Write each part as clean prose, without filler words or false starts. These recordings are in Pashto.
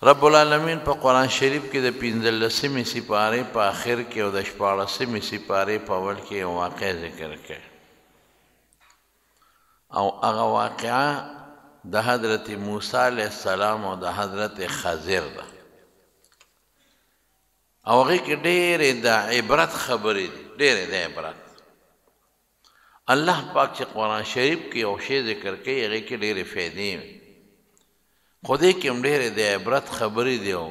رب العالمین په قرآن شریف کې د 15مې سپارې په آخر کې او د 14مې سپارې په اول کې یو واقع ذکر کړي او هغه واقعه د حضرت موسی علیه السلام او د حضرت خضر ده او هغې کې ډېرې د عبرت خبرې دي ډېرې د عبرت الله پاک چې قرآن شریف کې یو شی ذکر کوي هغې کې ډېرې فایدې خو دې کې هم ډېرې د عبرت خبرې دي او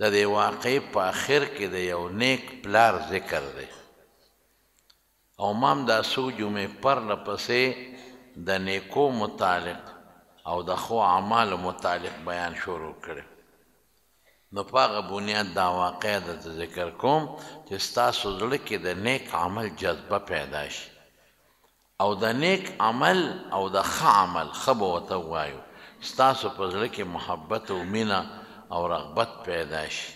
د دې واقعې په آخر کې د یو نیک پلار ذکر دی او ما هم دا څو جمعې پرله پسې د نیکو متعلق او د ښو اعمالو متعلق بیان شروع کړی نو په هغه بنیاد دا واقعه درته ذکر کوم چې ستاسو زړه کې د نیک عمل جذبه پیدا شي او د نیک عمل او د ښه عمل ښه به ورته ووایو ستاسو په زړه کې محبت او مینه او رغبت پیدا شي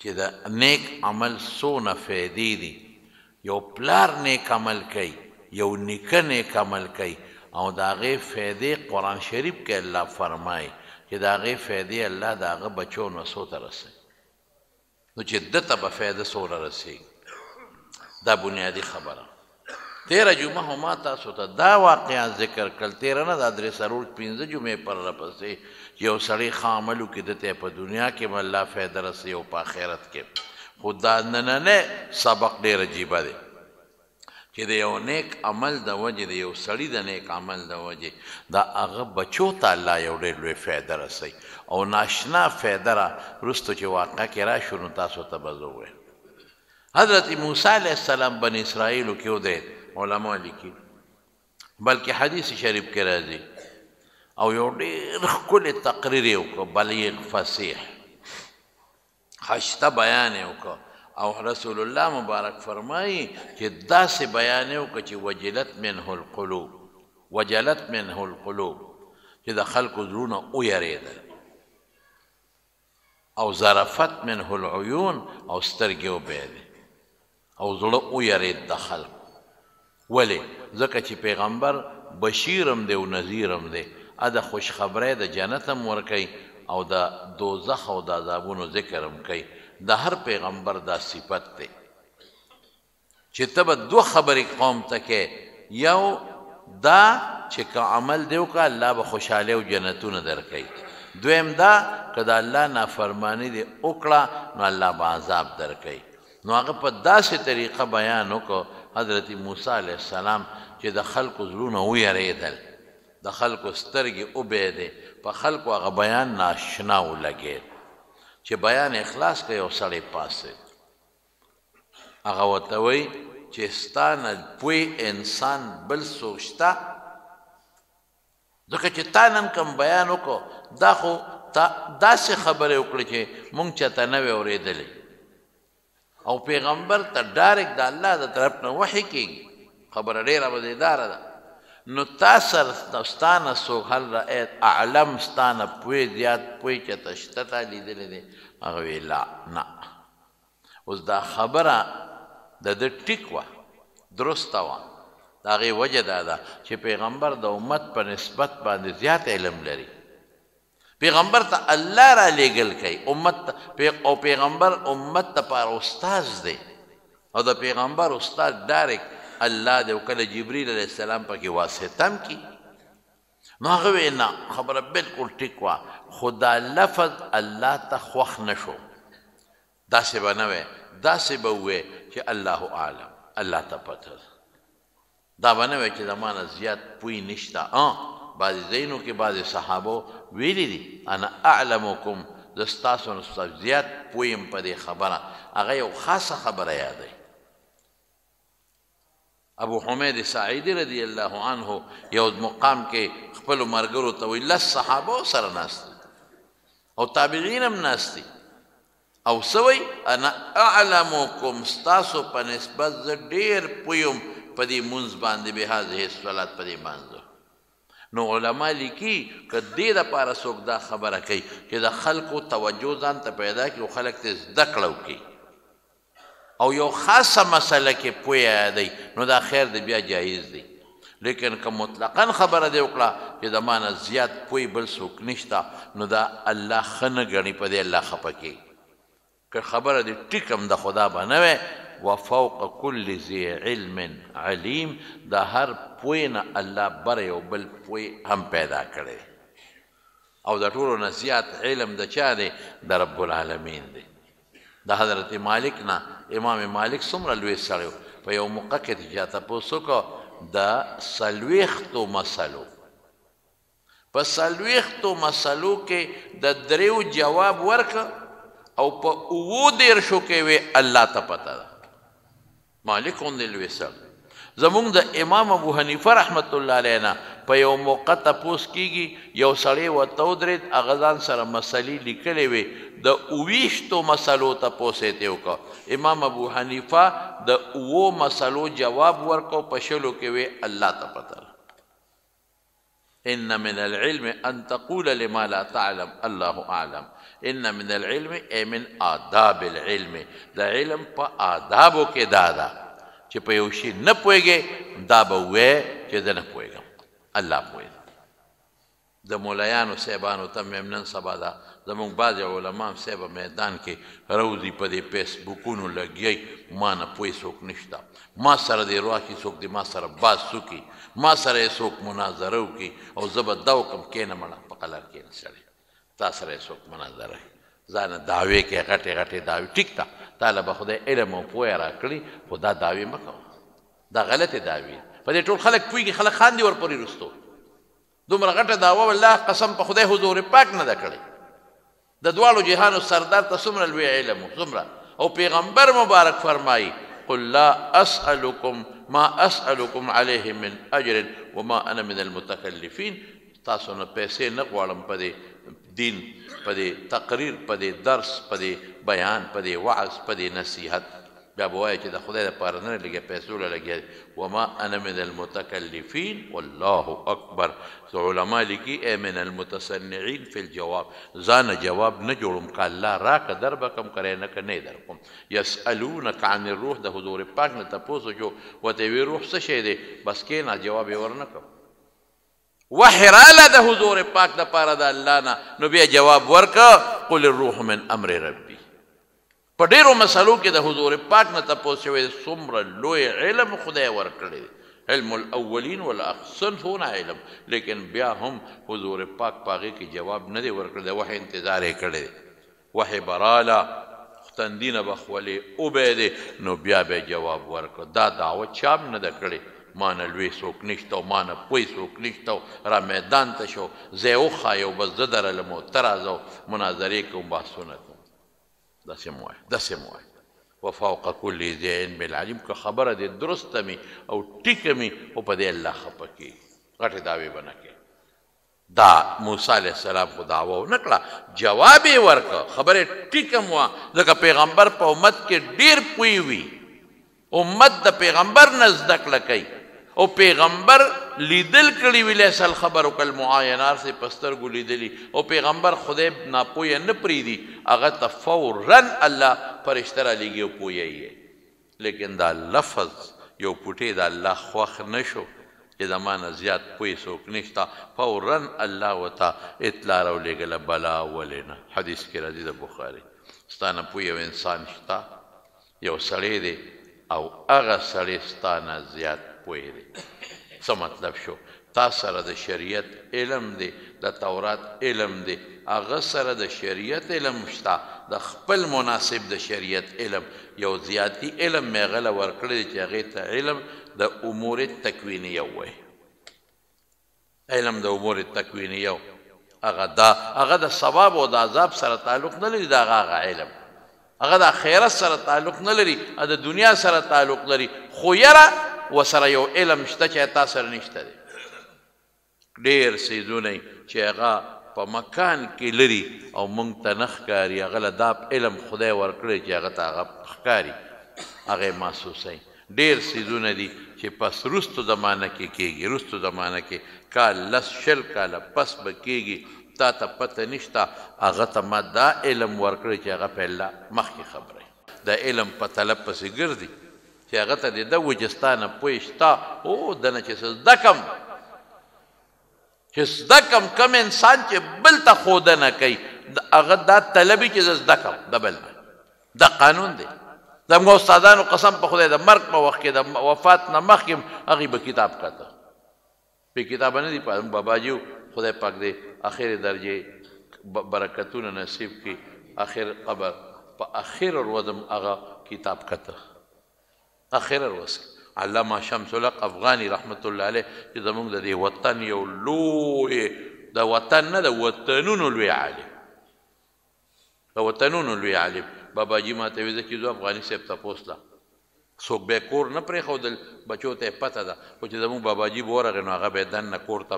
چې د نیک عمل څونه فایدې دي یو پلار نیک عمل کوي یو نیکه نیک عمل کوي او د هغې فایدې قرآن شریف کې الله فرمایي چې د هغې فایدې الله د هغه بچو نسو ته رسوي نو چې ده ته به فایده څومره رسېږي دا بنیادي خبره تیره جمعه هم ما تاسو ته دا واقعات ذکر کړل تیره نه دا 3-4-5 جمعې پرله پسې چې یو سړی ښه عمل وکړي ده ته په دنیا کې به الله فایده رسوي او په آخرت کې خو دا نننی سبق ډېر عجیبه دی چې د یو نیک عمل د وجې د یو سړي د نیک عمل د وجې د هغه بچو ته الله یو ډېر لوی فایده رسوي او ناشنا فایده را وروستو چې واقعه کې راشو نو تاسو ته به زه ووایم حضرت موسی علیه السلام بني اسرائیلو کې ودی علماء لیکي بلکې حدیث شریف کې راځي او یو ډېر ښکلی تقریر یې وکړه بلیغ فصیح ښایسته بیان یې وکړه او رسول الله مبارک فرمایي چې داسې بیان یې وکړه چې وجلت منه القلوب چې د خلکو زړونه ویرېدل او ظرفت منه العیون او سترګې وبهېدې او زړه ویرېد د خلکو ولې ځکه چې پیغمبر بشیر هم دی او نذیر هم دی د خوشخبری د جنت هم ورکوي او د دوزخ او د عذابونو ذکر هم کوي د هر پیغمبر دا صفت دی چې ته به دوه خبرې قوم ته کوې یو دا چې که عمل دی وکړه الله به خوشحالي او جنتونه درکوي دویم دا که د الله نافرماني دې وکړه نو الله به عذاب درکوي نو هغه په داسې طریقه بیان وکړو حضرت موسی علیه السلام چې د خلکو زړونه ویرېدل د خلکو سترګې وبهېدې په خلکو هغه بیان ناشنا ولګېد چې بیان اخلاص کوي یو سړی پاسېد هغه ورته وایي چې ستا نه پوی انسان بل څوک شته ځکه چې تا نن کوم بیان وکړو دا خو تا داسې خبرې وکړې چې مونږ چاته نه وې اورېدلې او پیغمبر ته ډایرکټ د الله د طرف نه وحی کېږي خبره ډېره مزیداره ده نو تا سره ستا نه څوک هل رأیت اعلم ستا نه پوی زیات پوی چېرته شته تا لیدلی دی هغه وی لا نه اوس دا خبره د ده ټیک وه درسته وه د هغې وجه دا ده چې پیغمبر د امت په نسبت باندې زیات علم لري پیغمبر ته الله را لیږل کوي امت او پیغمبر امت دپاره استاذ دی او د پیغمبر استاد ډایرکټ الله دی او کله جبریل علیه السلام پکې واسطه هم کي نو هغه وی نه خبره بلکل ټیک وه خو دا لفظ الله ته خوښ نه شو داسې به نه وی داسې به ووی چې الله اعلم الله ته پته ده دا به نه وی چې زما نه زیات پوی نشته بعضې ځایونو کې بعضې صحابو ویلي دي انا اعلمکم زه ستاسو نه زیات پویم په دې خبره هغه یو خاصه خبره یادوي ابو حمید سعیدی رضی الله عنه یو مقام کې خپلو ملګرو ته وایي 10 صحابو سره ناست او تابعین هم ناست دي او څه وایي انا اعلمکم ستاسو په نسبت زه ډېر پویم په دې مونځ باندې بهذه الصلات په دې مانځه نو علما لیکي که دې دپاره څوک دا خبره کوي چې د خلکو توجه ځان ته پیدا کړي او خلک ته زده کړه وکړي او یو خاصه مسله کې پوی یادوي نو دا خیر دی بیا جایز دی لیکن که مطلقا خبره دې وکړه چې د ما نه زیات پوی بل څوک نشته نو دا الله ښه نه ګڼي په دې الله خفه کوي که خبره دې ټیک هم د خدا به نه وی وفوق كل ذي علم علیم د هر پوی نه الله بر یو بل پوی هم پیدا کړی او د ټولو نه زیات علم د چا دی د رب العالمین دی د حضرت مالک نه امام مالک څومره لوی سړی په یو موقع کې چې چا تپوس وکړو د څلوېښتو مسلو په څلوېښتو مسلو کې د دریو جواب ورکړه او په 27 کې وی الله ته پته ده مالک غوندې لوی سړی زمونږ د امام ابو حنیفه رحمت الله علیه نه په یو موقع تپوس کېږي یو سړی ورته ودرېد هغه ځان سره مسلې لیکلې وې د 28 مسلو تپوس یې ترې وکړه امام ابو حنیفه د 7 مسلو جواب ورکړو په شلو کې وې الله ته پته ده ان من العلم ان تقول لما لا تعلم الله اعلم ان من العلم ای من آداب العلم د علم په آدابو کې دا ده چې په یو شي نه پوهېږې دا به ووایې چې زه نه پوهېږم الله پوهېږي د مولایانو صاحبانو ته مې نن سبا ده زمونږ بعضې علما صاحبه میدان کې روزي په دې فیسبوکونو لګیئ ما نه پوه څوک نشته ما سره دې راشي څوک دې ما سره باز څوکي ما سره یې څوک مناظره وکړي او زه به دا وکړم کښېنه مړه په قلار کښېنه سړی تا سره یې څوک مناظره ځانه دعوې کې غټې غټې دعوې ټیک ده تاله به خدای علم او پوهه راکړي خو دا دعوې مه کوه دا غلطې دعوې په دې ټول خلک پوهېږي خلک خاندي ورپورې رستو دومره غټه دعوه والله قسم په خدای حضور پاک نه ده کړې د دواړو جهانو سردار ته څومره لوی علم و څومره او پیغمبر مبارک فرمایي قل لا اسألكم ما اسألكم عليه من اجر وما انا من المتکلفین تاسو نه پیسې نه غواړم په دې دین په دې تقریر په دې درس په دې بیان په دې وعظ په دې نصیحت بیا به وایي چې د خدای دپاره نه لګیا پیسو له لګیا وما انا من المتکلفین والله اکبر علما لیکي ای من المتصنعین فی الجواب ځانه جواب نه جوړم که الله راکه در به کم کرے نه که نه در کوم یسألونک عن الروح د حضور پاک نه تپوس وکړو ورته وی روح څه شی دی بس کښېنه جواب یې ورنه کړ وحی راله د حضور پاک دپاره د الله نه نو بیا جواب ورکه قل الروح من امر ربي په ډېرو مسلو کې د حضور پاک نه تپوس شوی څومره لوی علم خدای ورکړی علم الاولین والصنفونه علم لیکن بیا هم حضور پاک په هغې کې جواب نه دی ورکړی د وحی انتظار یې کړی دی وحی به راله تندینه به خولې وبهیدې نو بیا به یې جواب ورکړ دا دعوه چا هم نه ده کړې ما نه لوی څوک نشته او ما نه پوی څوک نشته او را میدان ته شو زه یې وښایو بس زه درلم او ته راځه مناظرې کوم بحثونه کوم داسې مو وایه داسې مو وایه وفوق كل ذي علم العلیم که خبره دې درسته مي او ټیکه مي او په دې الله خفه کېږي غټې دعوې به نه کوي دا موسی علیه السلام خو دعوه ونه کړه جواب یې ورکړه خبرې ټیکه م وه ځکه پیغمبر په امت کې ډېر پوی وي امت د پیغمبر نه زده کړه کوي او پیغمبر لیدل کړي وي لیس الخبر کالمعاینات سے په سترګو لیدلي او پیغمبر خدای ناپویه نه پرېږدي هغه ته فورا الله فرشته رالیږي او پوهیږي لیکن دا لفظ یو پوټی د الله خوښ نه شو چې د ما نه زیات پوی څوک نشته فورا الله ورته اطلاع راولېږله بلا ولې نه حدیث کې راځي د بخاري ستا نه پوی یو انسان شته یو سړی دی او هغه سړی ستا نه زیات پوی دی څه مطلب شو تا سره د شریعت علم دی د تورات علم دی هغه سره د شریعت علم شته د خپل مناسب د شریعت علم یو زیاتی علم مې هغه له ورکړی چې هغې ته علم د امور تکوینیه وایي علم د امور تکوینیه هغه د ثواب او د عذاب سره تعلق نه لري د هغه علم هغه د آخرت سره تعلق نه لري د دنیا سره تعلق لري خو یره ورسره یو علم شته چې تا سره نشته دی ډېر څیزونه چې هغه په مکان کې لري او موږ ته نه ښکاري هغه له دا علم خدای ورکړی چې هغه ته هغه ښکاري هغه یې محسوسوي ډېر څیزونه دي چې پس وروستو زمانه کې کېږي وروستو زمانه کې کال لس شل کاله پس به کېږي تا ته پته نشته هغه ته ما دا علم ورکړی چې هغه په الله مخکې خبره د علم په طلب پسې ګرځي چې چې هغه ته د ده وي چې ستا نه پوه شته او دنه چې څه زده کم چې زده کم کم انسان چې بل ته ښودنه کوي هغه دا طلبي چې زه زده کم د بل نه دا قانون دی زموږ استادانو قسم په خدای د مرګ په وخت کې د وفات نه مخکې هغوی به کتاب کاته بې کتابه نه دي باباجي خدای پاک دی اخر درجې برکتونه نصیب کړي اخر قبر په اخر ورځ هم هغه کتاب کاته اخر ورځ علامه شمس الحق افغاني رحمت الله علیه چې زموږ د دې وطن یو لوی د وطن نه د وطنونو لوی عالم د وطنونو لوی عالم باباجي ما ته ویل چې زه افغاني صاحب تپوس لا څوک به کور نه پرېښودل بچو ته پته ده خو چې زموږ باباجي به ورغی نو هغه به یې دننه کور ته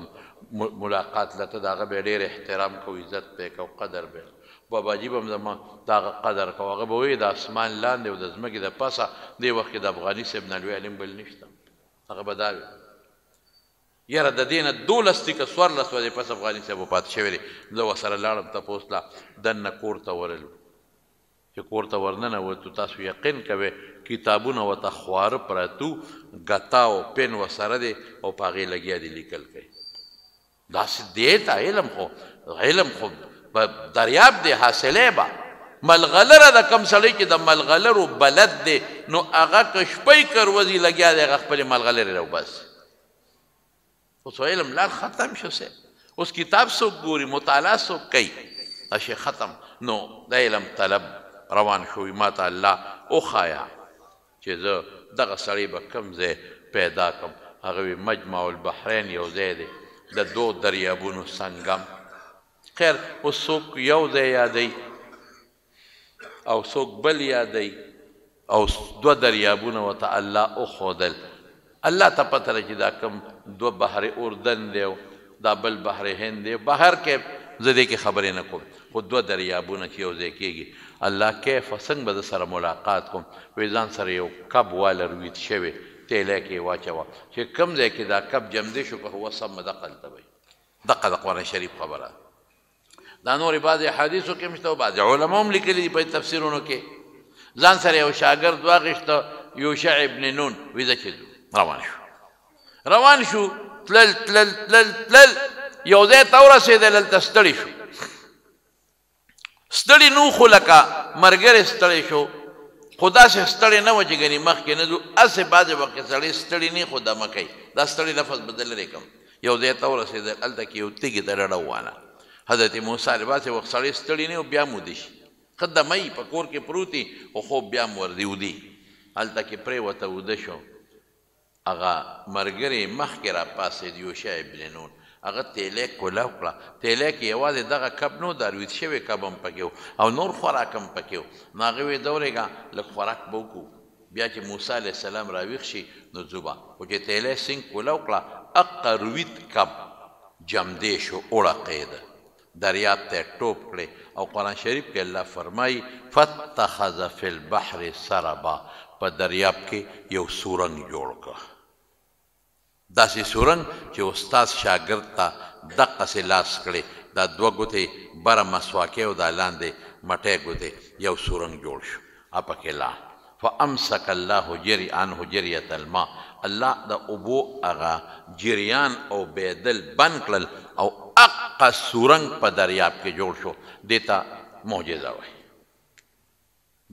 ملاقات لته د هغه به یې ډېر احترام کو عزت به یې کو قدر به باباجي به هم زما د هغه قدر کو هغه به وایي د اسمان لاندې او د ځمکې د پاسه دې وخت کې د افغاني صاحب نه لوی علم بل نشته هغه به دا وي یاره د دې نه 12 ټیکه 14 ورځې پس افغاني صاحب وفات شوی دی زه ورسره لاړم تپوس لا دننه کور ته ورلو چې کور ته ورننوتو تاسو یقین کوئ کتابونه ورته خواره پرتو ګتا او پن ورسره دی او په هغې لګیا دي لیکل کوي داسې دی ته علم خو دریاب دی حاصلی به ملغلره د کم سړی چې د ملغلرو بلد دی نو هغه که شپی کروزي لګیا دی هغه خپلې ملغلرې راوباسي اوس علم لار ختم شو سه اوس کتاب څوک ګوري مطالعه څوک کوي دا شی ختم نو د علم طلب روان شوی ما ته الله وښایه چې زه دغه سړی به کوم ځای پیدا کړم هغه وی مجمع البحرین یو ځای دی د 2 دریابونو سنگم خیر اوس څوک یو ځای یادوي او څوک بل یادوي او 2 دریابونه ورته الله وښودل الله ته پته ده چې دا کوم 2 بحر اردن دی او دا بل بحر هند دی بهر کې زه دې کې خبرې نه کوم خو 2 دریابونه چې یو ځای کېږي الله کیف څنګه به د سره ملاقات کوم وی ځان سره یو کب واله روید شوی تیلی کې یې واچوه چې کوم ځای کې دا کب جمدی شو که هو سم دقلته وی دقه د قرآن شریف خبره دا نورې بعضې حدیثو کې هم شته او بعضې علما هم لیکلي دي په تفسیرونو کې ځان سره یو شاګرد واخیسته یوشع ابن نون وی زه چې روان شو تلل یو ځای ته ورسېدل هلته ستړي شو ستړي نو خو لکه ملګری ستړی شو خو داسې ستړی نه و چې ګنې مخکې نه ځو هسې بعضې وخت کې سړی ستړي نه خو دمه کوي دا ستړي لفظ به د لرې کړم یو ځای ته ورسېدل هلته کې یو تږي ته ډډه ووانه حضرت موسی علیه بعضې وخت سړی ستړي نه و بیا مودي شي ښه دمه په کور کې پروت وي خو خوب بیا هم ورځي ودي هلته کې پرېوته وده شو هغه ملګری مخکې راپاڅېد یوشع ابن نون هغه تیلی کولاو کړه تیلی کې یوازې دغه کب نو دا روید شوی کب هم پکې و او نور خوراک هم پکې و نو هغې ویې دورېږه لږ خوراک به وکړو بیا چې موسی علیه السلام راویښ شي نو ځو به خو چې تیلی سینګ کولاو کړه اقه روید کب جمدی شو اړقېده دریاب ته یې ټوپ کړې او قرآن شریف کې الله فرمایي فاتخذ فی البحر سربا په دریاب کې یو سورنګ جوړ کړه داسې سورنګ چې استاد شاګرد ته دقسې لاس کړې دا 2 ګوتې بره مسواکې او دا لاندې مټۍ ګوتې یو سورنګ جوړ شو پکې لا فامسک الله جری عنه جریة الماء الله د اوبو هغه جریان او بیدل بند کړل او اقه سورنګ په دریاب کې جوړ شو دې ته معجزه وایي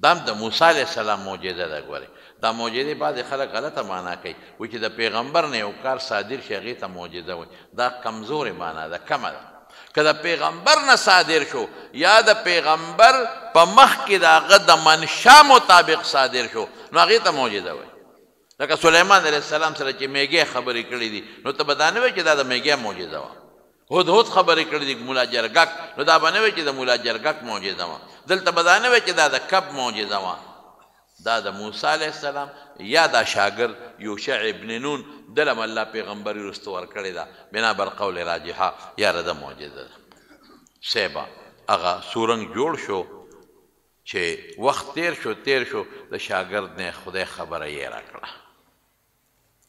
دا د موسی علیه السلام معجزه ده ګورئ دا معجزې بعضې خلک غلطه معنا کوي وایي چې د پیغمبر نه یو کار صادر شي هغې ته معجزه وایي دا کمزورې معنا ده کمه ده که د پیغمبر نه صادر شو یا د پیغمبر په مخ کې د هغه د منشا مطابق صادر شو نو هغې ته معجزه وایي لکه سلیمان علیه السلام سره چې میږی خبرې کړې دي نو ته به دا نه وایي چې دا د میږی معجزه وه هدهد خبرې کړې دي مولا جرګک نو دا به نه وایي چې د مولا جرګک معجزه وه دلته به دا نه وایي چې دا د کب معجزه وه دا د موسی علیه السلام یا دا شاګرد یوشع ابن نون دلم الله پیغمبري وروسته ورکړې ده بنا بر قول راجحه یاره د معجزه ده سیبه هغه سورنګ جوړ شو چې وخت تیر شو د شاګرد نه خدای خبره یې راکړه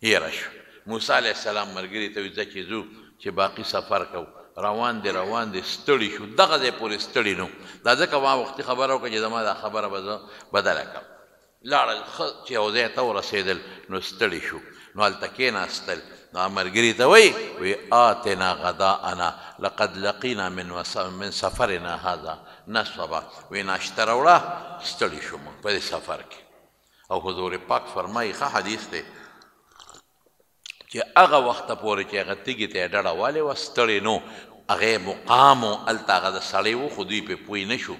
یېره شو موسی علیه السلام ملګري ته وایي ځه چې ځو چې باقي سفر کوو روان دي ستړي شو دغه ځای پورې ستړي نو دا ځکه ما وختي خبره وکړه چې زما دا خبره به زه بدله کړم لاړل ښه چې یو ځای ته ورسېدل نو ستړي شو نو هلته کېناستل نو ملګري ته وی آتنا غداءنا لقد لقینا من سفرنا هذا نصبا وی ناشته راوړه ستړي شو موږ په دې سفر کې او حضور پاک فرمایي ښه حدیث دی چې هغه وخته پورې چې هغه تیږې ته یې ډډه والې وه ستړې نو هغې مقام و هلته هغه د سړی و خو دوی پرې پوه نه شو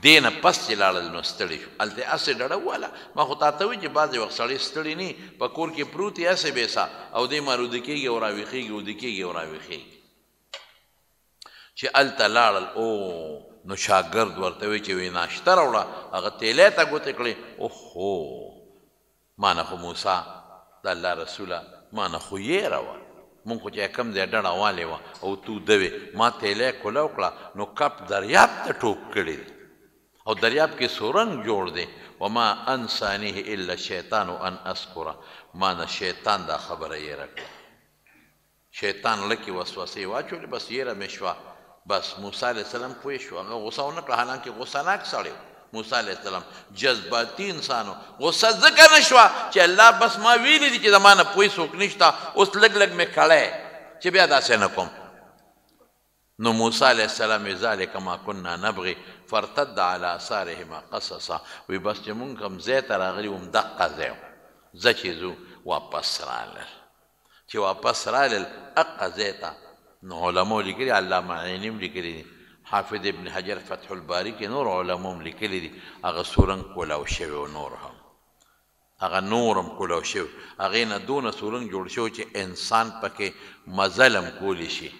دې نه پس چې لاړل نو ستړي شو هلته یې هسې ډډه وواله ما خو تا ته وایي چې بعضې وخت سړی ستړي نه په کور کې پروت یې هسې بیسه او دی ما روده کېږي او راویښېږي اوده کېږي او راویښېږي چې هلته لاړل او نو شاګرد ورته وایي چې وی ناشته راوړه هغه تیلی ته ګوتې کړې اوهو ما نه خو موسی د الله رسوله ما نه خو یېره وه مونږ خو چې کوم ځای ډډه والې وه او توده وې ما تیلی کوله وکړه نو کپ دریاب ته ټوپ کړی دی او دریاب کې سورنګ جوړ دی وما انسانیه الا شیطان ان اذکره ما نه شیطان دا خبره یېره کړه شیطان لکې وسوسې واچولې بس یېره مې شوه بس موسی علیه السلام پوه شو هغه غوسه ونه کړه حالانکې غوسه ناک سړی و موسی علیه السلام جذباتي انسان و غوسه ځکه نه شوه چې الله بس ما ویلي دي چې د ما نه پوه څوک نشته اوس لږ لږ مې کړی چې بیا داسې نه کوم نو موسی علیه السلام ذلک ما کنا نبغي فارتد على آثارهما قصصا وی بس چې مونږ کوم ځای ته راغلي وم دقه ځای و زه چې ځو واپس رالل چې واپس رالل هغه ځای ته نو علماء لیکلي علامه عیني هم لیکلي دي حافظ ابن حجر فتح الباري کې نور علماء هم لیکلي دي هغه سورنګ کولاو شوی و نور هم هغه نور هم کولاو شوی هغې نه دونه سورنګ جوړ شوی چې انسان پکې مزل هم کولی شي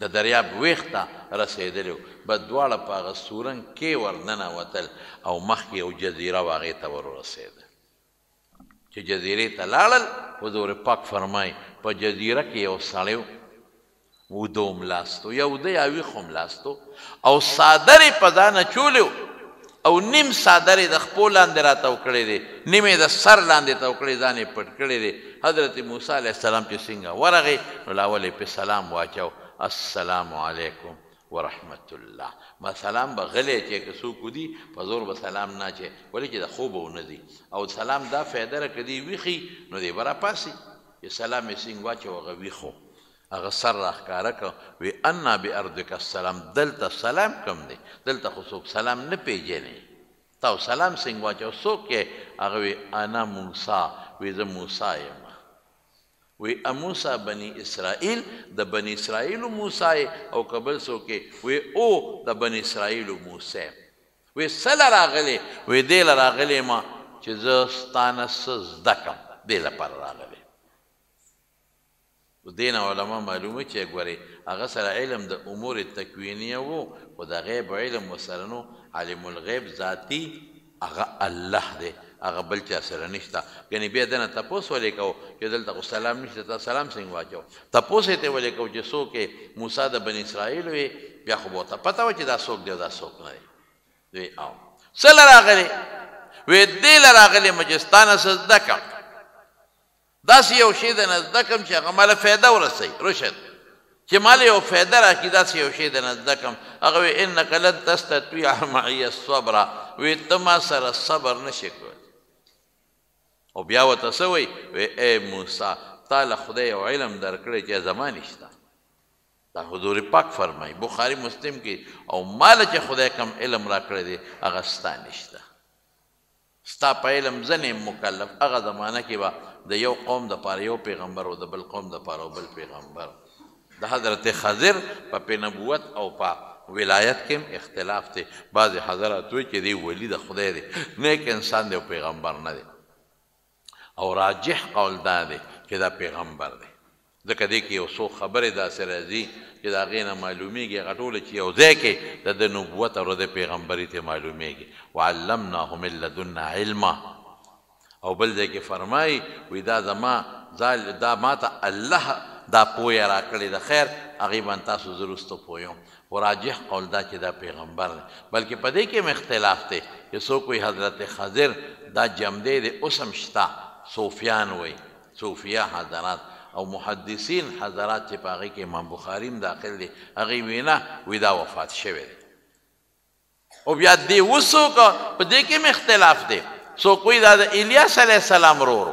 د دریاب ویښ ته رسېدلی و بس دواړه په هغه سورنګ کې ورننوتل او مخکې یو جزیره و هغې ته ورورسېده چې جزیرې ته لاړل حضور پاک فرمایي په جزیره کې یو سړی وده هم لاستو یا وده یا ویښ هم لاستو او څادر یې په ځانه چولی او نیم څادر یې د خپو لاندې راتاو کړی دی نیم یې د سر لاندې تاو کړی ځان یې پټ کړی دی حضرت موسی علیه السلام چې څنګه ورغی نو لاول یې پې سلام واچو السلام علیکم ورحمت الله ما سلام به غلی چې که څوک ودي په زور به سلام نه اچوي ولې چې د خوبه ونه دي او سلام دا فایده ده که دی ویښي نو دی به راپاسي چې سلام یې څنګه واچو هغه ویښ هغه سر راښکاره کړه وی انا بارضک السلام دلته سلام کم دی دلته خو څوک سلام نه پیژني تا سلام څنګه واچو څوک یې هغه وی انا موسی وی زه موسی یم وی موسی بني اسرائیل د بني اسرائیلو موسی او که بل څوک وی او د بني اسرائیلو موسی وی څه له راغلې وی دې له راغلی ما چې زه ستانه څه زده کړم دې لپاره راغلی دې نه علما معلومه چې ګورې هغه سره علم د امور تکوینیه و خو د غیب علم ورسره نو عالم الغیب ذاتي هغه الله دی هغه بل چا سره نشته یعنې بیا دنه تپوس ولې کوو چې دلته خو سلام نشته تا سلام څنګه واچو تپوس یې ته ولې کوو چې څوک یې موسی د بني اسرائیل وی بیا خو به ورته پته وه چې دا څوک دی او دا څوک نه دی وی او څه له راغلې وی دې له راغلې م چې ستا نه څه زده کړم داسې یو شی د نه زده کړم چې هغه ماله فایده ورسوي رشد چې ماله یو فایده راکړي داسې یو شی د نه زده کړم هغه وی انک لن تستطیع معي الصبر وی ته ما سره صبر نشې کولی او بیا ورته څه وی ای موسی تا له خدای یو علم درکړی چې زما نشته دا حضور پاک فرمایي بخاري مسلم کې او ماله چې خدای کم علم راکړی دی هغه ستا نشته ستا په علم زه نه یم مکلف هغه زمانه کې به د یو قوم دپاره یو پیغمبر او د بل قوم دپاره بل پیغمبر د حضرت خضر په نبوت او په ولایت کې هم اختلاف دی بعضې حضرات وایي چې دی ولی د خدای دی نیک انسان دی او پیغمبر نه دی او راجح قول دا دی چې دا پیغمبر دی ځکه دې کې یو څو خبرې داسې راځي چې د هغې نه معلومیږي هغه ټوله چې یو ځای کې د نبوت او د پیغمبري ته معلومیږي وعلمناه من لدنا علما او بل ځای کې فرمایي وی دا زما دا ماته الله دا پویه راکړې د خیر هغې باندې تاسو زه وروسته پویم خو راجح قول دا چې دا پیغمبر دی بلکې په دې کې هم اختلاف دی چې څوک وایي حضرت خضر دا جمدی دی اوس هم شته صوفیان وایي صوفیه حضرات او محدثین حضرات چې په هغې کې امام بخاري هم داخل دی هغې وی نه وی دا وفات شوی دی او بیا دې وڅوکه په دې کې هم اختلاف دی څوک وایي دا د الیاس علیه السلام ورور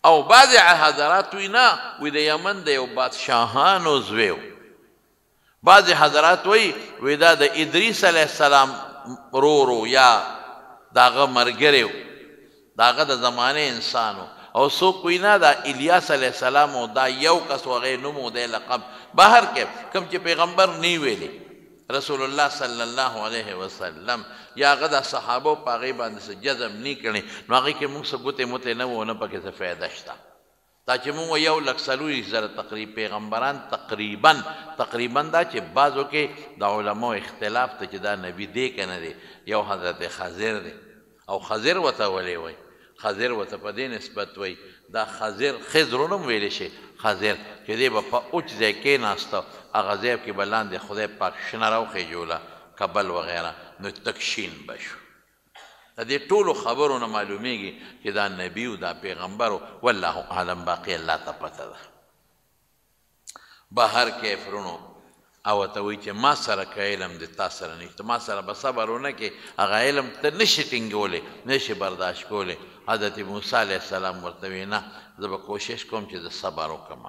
او بعضې حضرات وایي نه وایي د یمن د یو بادشاهانو زوی و بعضې حضرات وایي دا د ادریس علیه السلام ورور و یا د هغه ملګری و د هغه د زمانې انسان و او څوک وایي نه دا الیاس علیه السلام و دا یو کس و هغې نوم و دی لقب بهر کې کوم چې پیغمبر نه ویلی رسول الله صلی الله علیه وسلم یا هغه د صحابو په هغې باندې څه جزم نه کړي نو هغې کې موږ څه ګوتې موتې نه وو نه پکې څه فایده شته دا چې موږ 1,40,000 تقریب پیغمبران تقریبا دا چې بعضو کې د علماو اختلاف ته چې دا نبي دی که نه دی یو حضرت خضر دی او خضر ورته ولې وایي خضر ورته په دې نسبت وایي دا خضر هم ویلی شي خضر چې دی به په اوچ ځای کېناسته هغه ځای کې به لاندې خدای پاک شنه راوخېجوله کبل وغیره نو تکشین به شو د دې ټولو خبرو نه معلومیږي چې دا نبي و دا پیغمبر و والله اعلم باقي الله ته پته ده بهر کې فرونو او ورته وایي چې ما سره که علم د تا سره نشته ما سره به صبر ونه کې هغه علم ته نشي ټینګولی نشي برداشت کولی حضرت موسی علیه السلام ورته وایي نه زه به کوشش کوم چې د صبر وکړم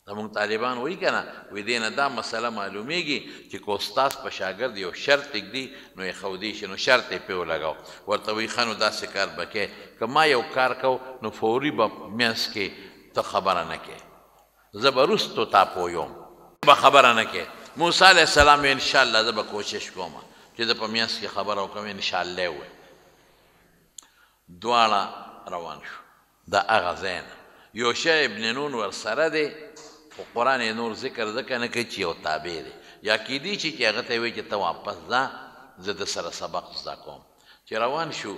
زمونږ طالبان وایي که نه وایي دې نه دا مسله معلومیږي چې که استاذ په شاګرد یو شرط ږدي نو یې ښودی شي نو شرط یې پرې ولګاو ورته وایي ښه نو داسې کار به کوې که ما یو کار کو نو فوري به منځ کې ته خبره نه کوې زه به وروستو تا پویم به خبره نه کوې موسی علیه السلام انشاءالله زه به کوشش کوم چې زه په منځ کې خبره وکړم انشاءالله یې وویل دواړه روان شو د هغه ځای نه یوشع ابن نون ورسره دی خو قرآن یې نور ذکر ځکه نه کوي چې یو تابع دی یا کیدی شي چې هغه ته یې وایي چې ته واپس ځه زه د سره سبق زده کوم چې روان شو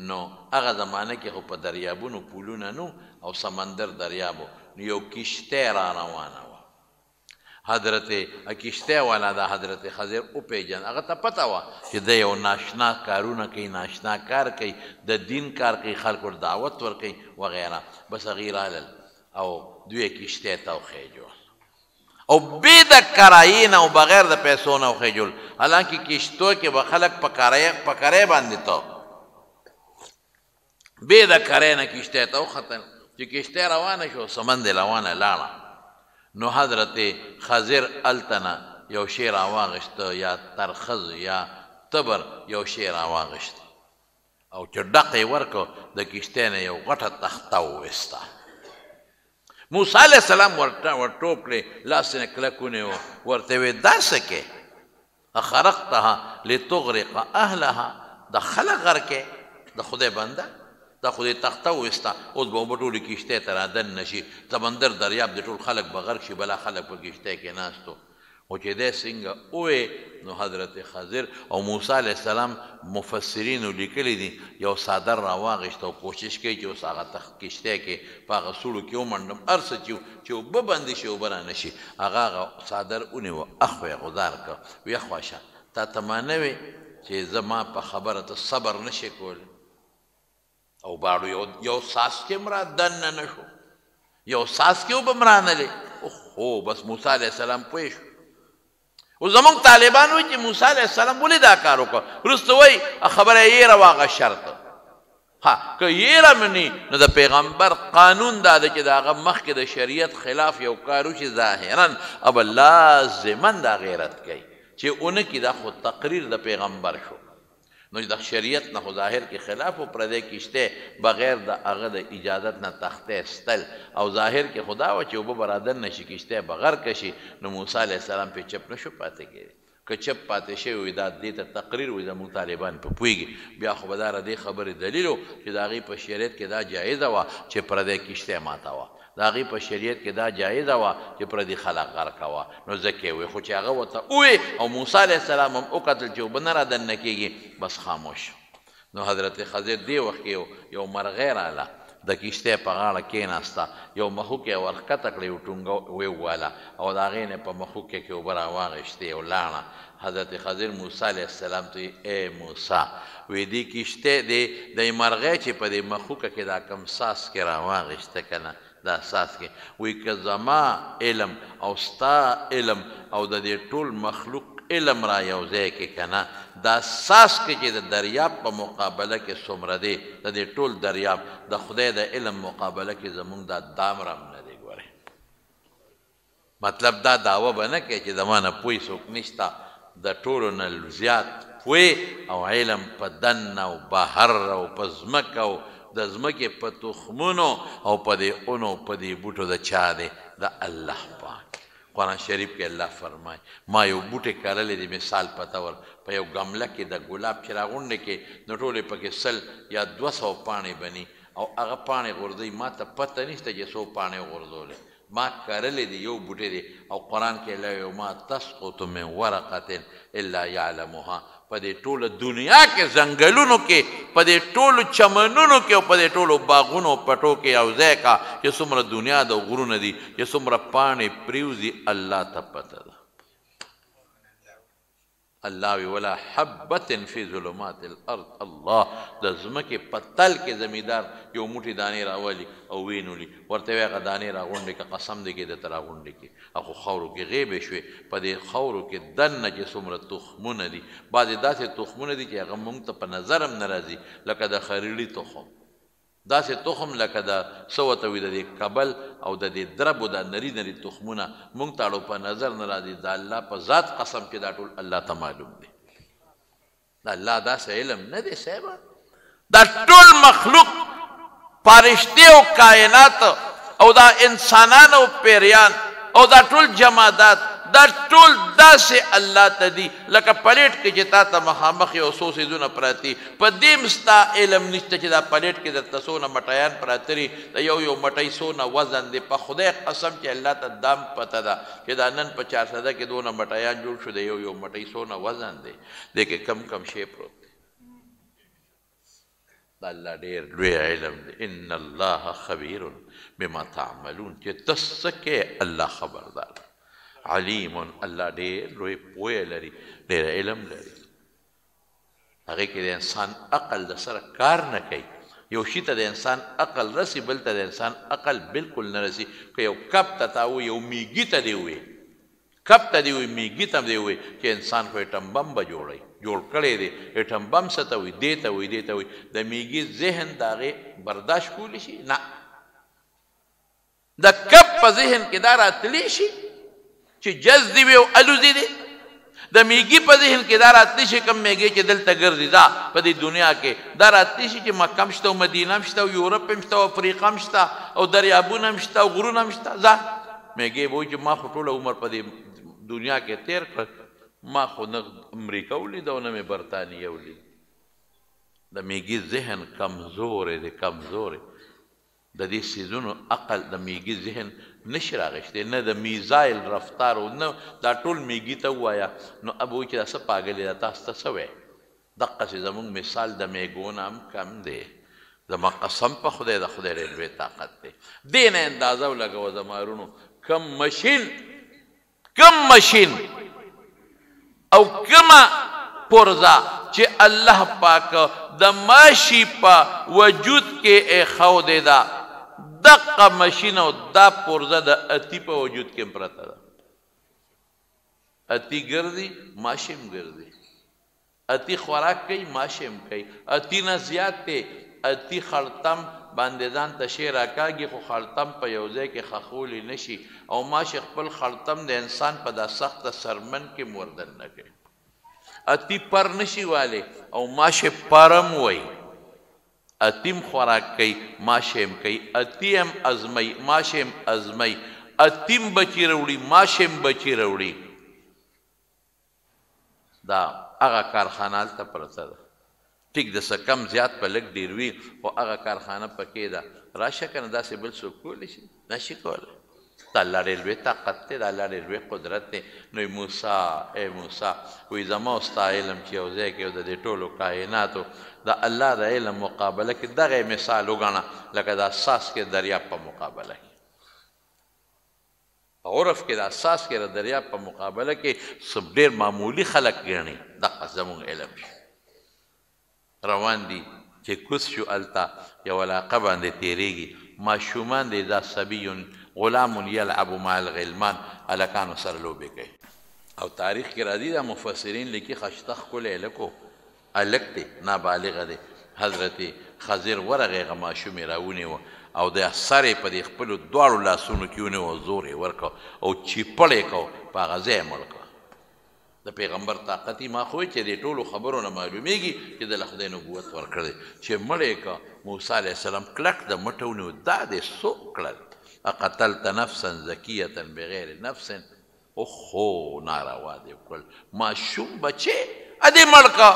نو هغه زمانه کې خو په دریابونو پولونه نو او سمندر دریابو نو یو کشتی را روانه وه حضرت کشتی والا د حضرت خضر وپېژند هغه ته پته وه چې د یو ناشنا کارونه کوي ناشنا کار کوي د دین کار کوي خلکو ته دعوت ورکوي وغیره بس هغې رالل او دوی کشتی ته وخېجول او بې د کرایې نه او بغیر د پیسو نه وخېجول حالانکه کشتو کې به خلک په کرایې باندې ته بې د کرایې نه کشتی ته وختل چې کشتی روانه شو سمند روانه لاړه نو حضرت خضر هلته نه یو شی راواغېسته یا ترخز یا تبر یو شی راواغېسته او چې ډق یې ورکړو د کشتۍ نه یو غټه تخته وویسته موسی علیه السلام ورټوپ کړې لاس نه کلک ونیو ورته ویې دا څه کې اخرقتها لتغرق اهلها د خلک غرقې د خدای بنده دا خو دې تخته وویسته اوس به اوبه ټولې کشتۍ ته رادن نه شي سمندر دریاب د ټول خلک به غرق شي بلا خلک په کشتۍ کې ناستو خو چې دی څنګه ووې نو حضرت خضر او موسی علیه السلام مفسرینو لیکلی دي یو څادر راواغېسته او کوشش کوي چې اوس هغه کشتۍ کې په هغه سوړو کې ومنډم هر څه چې اوبه بندې شي اوبه رانه شي هغه څادر ونیوه اخوا یې غدار کړه ویې خواشه تا ته ما نه وې چې زما په خبره ته صبر نه شې کولی او باړو یو څاڅکی هم را دننه نه شو یو څاڅکی اوبه هم رانلې هو بس موسی علیه السلام پوه شو او زمونږ طالبان وایي چې موسی علیه السلام ولې دا کار وکړه وروسته وایي خبره یې یېره واغه شرط ها که یېره مني نو د پیغمبر قانون دا ده چې د هغه مخکې د شریعت خلاف یو کار وشي ظاهرا اب لازما دا غیرت کوي چې اونه کې دا خو تقریر د پیغمبر شو نو د شریعت نه خو ظاهر کې خلاف و پردی کشته بغیر د هغه د اجازت نه تخته استل او ظاهر کې خدا و چې اوبه برادر نشي کشته بغیر کشي نو موسی علیه السلام په چپ نشو پاتې کېږي که چپ پاتې شوی وي دا دې ته تقریر وي زموږ طالبان په پوهېږي بیا خو به دا د دې خبرې دلیل و چې د هغې په شریعت کې دا جایزه وه چې پردی کشته ماته وه د هغې په شریعت کې دا جایزه وه چې پردي خلک غرقه وه نو ځکه یې ووایي خو چې هغه ورته ووایي او موسی علیه السلام هم وکتل چې اوبه نه رادننه کېږي بس خاموش نو حضرت خضر دې وخت کې یو مرغۍ راله د کشتۍ په غاړه کېناسته یو مښوکې یې ورښکته کړه یو ټونګه ویواله او د هغې نه په مښوکې کې اوبه راواغېستې یو لاړه حضرت خضر موسی علیه السلام ته ای موسی وی دې کشتۍ د مرغۍ چې په دې مښوکه کې دا کم ساس کې راواغېسته که نه دا اساس کې وی که زما علم او ستا علم او د دې ټول مخلوق علم را یو ځای کې که نه دا ساس کې چې د دریاب په مقابله کې څومره دی د دې ټول دریاب د خدای د علم مقابله کې زمونږ دا دام رم نه دی ګورئ مطلب دا دعوه به نه کوي چې زما نه پوی څوک نشته د ټولو نه زیات پوی او علم په دن او بهر او په ځمکه او د ځمکې په تخمونو او په دې اونو په دې بوټو د چا دی د الله پاک قرآن شریف کې الله فرمایي ما یو بوټی کرلی دی مثال په طور په یو ګمله کې د ګلاب چې راغونډې کې نو ټولې پکې 100 یا 200 پاڼې بني او هغه پاڼې غورځوي ما ته پته نشته چې څو پاڼې غورځولې ما کرلی دی یو بوټی دی او قرآن کې لا ما تسقط من ورقة الا یعلمها په دې ټوله دنیا کې ځنګلونو کې په دې ټولو چمنونو کې او په دې ټولو باغونو پټو کې یو ځای کا چې څومره دنیا د غرونه دي چې څومره پاڼې پریوزي الله ته پته ده الله وی ولا حبة فی ظلمات الارض الله د ځمکې په تل کې زمیندار یو موټی دانې راولي او وینولي ورته وی هغه دانې راغونډې که قسم دی کې درته راغونډې کې هغه خاورو کې غیبې شوې په دې خاورو کې دننه چې څومره تخمونه دي بعضې داسې تخمونه دي چې هغه موږ ته په نظر هم نه راځي لکه د خریړي تخم داسې تخم لکه د څه ورته وي د دې کبل او د دې دربو دا نري نري تخمونه موږ ته اړو په نظر نه راځي د الله په ذات قسم چې دا ټول الله ته معلوم دی د الله داسې علم نه دی صاحبه دا ټول مخلوق پرشتې او کائنات او دا انسانان او پیریان او دا ټول جمادات دا ټول داسې الله ته دي لکه پلیټ کې چې تا ته مخامخ یو څو څیزونه پراته دي په دې هم ستا علم نشته چې دا پلیټ کې درته څونه مټیان پراته دي د یو یو مټۍ څونه وزن دی په خدای قسم چې الله ته دام پته ده چې دا نن په 400 کې دونه مټیان جوړ شو د یو یو مټۍ څونه وزن دی دې کې کم کم شی پروت دی دا الله ډېر لوی علم دی ان الله خبیر بما تعملون چې ته څه کې الله خبردار علیم الله ډېر لوی پوهه لري ډېر علم لري هغې کې د انسان عقل د سره کار نه کوي یو شي ته د انسان عقل رسي بل ته د انسان عقل بالکل نه رسي که یو کب ته تا ووایي یو میږي ته دې ووایي کب ته دې ووایي میږي ته دې ووایي چې انسان خو ایټم بم به جوړ کړی دی ایټم بم څه ته وایي دې ته وایي دې ته وایي د میږي ذهن د هغې برداشت کولی شي نه د کب په ذهن کې دا راتلی شي چې جز دی وي او الوزي دی د میږي په ذهن کې دا راتلی شي کم میږي چې دلته ګرځي دا په دې دنیا کې دا راتلی شي چې مکه هم شته او مدینه هم شته او یورپ هم شته او افریقا هم شته او دریابونه هم شته او غرونه هم شته ځه میږي به وایي چې ما خو ټوله عمر په دې دنیا کې تیر کړ ما خو نه امریکا ولید او نه مې برطانیه ولید د میږي ذهن کمزوری دی کمزوری د دې څیزونو عقل د میږي ذهن نشي راغشتی نه د میزایل رفتار او نه دا ټول میږي ته ووایه نو اب وایي چې دا څه پاګلې ده تاسو ته څه وایي دقسې زموږ مثال د میږو نه هم کم دی زما قسم په خدای د خدای ډېر لوی طاقت دی دې نه اندازه ولګوه زما وروڼو کم مشین او کمه پرزه چې الله پاک د ماشي په وجود کې ایښودې ده دقه مشین او دا پرزه د اتی په وجود کې پرته ده اتی ګرځي ماشي هم ګرځي اتی خوراک کوي ماشي هم کوي اتی نه زیات دی اتی خړتم باندې ځان ته شی راکاږي خو خړتم په یو ځای کې خښولی نه شي او ماشي خپل خړتم د انسان په دا سخته سرمن کې موردن نه کوي اتی پر نشي والی او ماشه پرم وی اتیم خوراک کوي ماشه هم کوي اتی هم ازمی ماشه هم ازمی اتیم بچی روړي ماشه هم بچی روړي دا هغه کارخانه هلته پرته ده ټیک د څه کم زیات په لږ ډېر وي خو هغه کارخانه پکې ده راشه که نه داسې بل څوک کولی شي نشي کولی د الله ډېر لوی طاقت دی د الله ډېر لوی قدرت دی نو موسی ای موسی وایي زما او ستا علم چې یو ځای کې د دې ټولو کائناتو د الله د علم مقابله کې دغه مثال وګڼه لکه د اساس کې دریاب په مقابله کې عرف کې د اساس کې د دریاب په مقابله کې سب ډېر معمولي خلک ګڼي دغه زموږ علم شي روان دي چې کوز شو هلته یو علاقه باندې تېرېږي ماشومان دی دا صبي غلام یلعب مع الغلمان هلکانو سره لوبې کوي او تاریخ کې راځي دا مفسرین لیکي خشته ښکلی هلک هلک دی نابالغه دی حضرت خضر ورغې هغه ماشوم یې راونیوه او د سر یې په دې خپلو دواړو لاسونو کې ونیوه زور یې ورکړ او چیپړ یې کړ په هغه ځای یې مړ کړ د پیغمبر طاقت یې ما خو چې دې ټولو خبرو نه معلومیږي چې د له خدای نبوت ورکړی چې مړ یې کړ موسی علیه السلام کلک د مټه ونیو دا دې څوک کړل اقتلت نفسا زکیة بغیر نفس اوخو ناروا دې وکړل ماشوم بچې ادې مړ کړ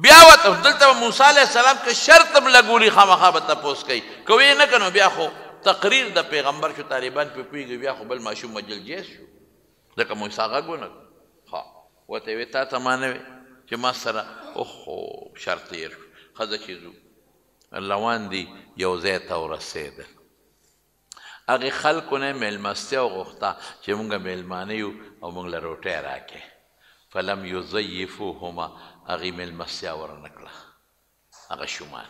بیا ورته دلته موسی علیه السلام که شرط هم لګولي خامخا به تپوس کوي که ویې نه که نو بیا خو تقریر د پیغمبر شو طالبان پرې پوهېږي بیا خو بل ماشوم مجل جیز شو ځکه موسی غږ ونه کړ ها ورته یې وې تا ته ما نه وې چې ما سره اوخو شرط تېر شو ښځه چې ځو روان دي یو ځای ته ورسېدل هغې خلکو نه یې مېلمستیا وغوښته چې مونږ مېلمانه یو او مونږ له روټۍ راکړې فلم یضیفوهما هغې مېلمستیا ورنه کړه هغه شومان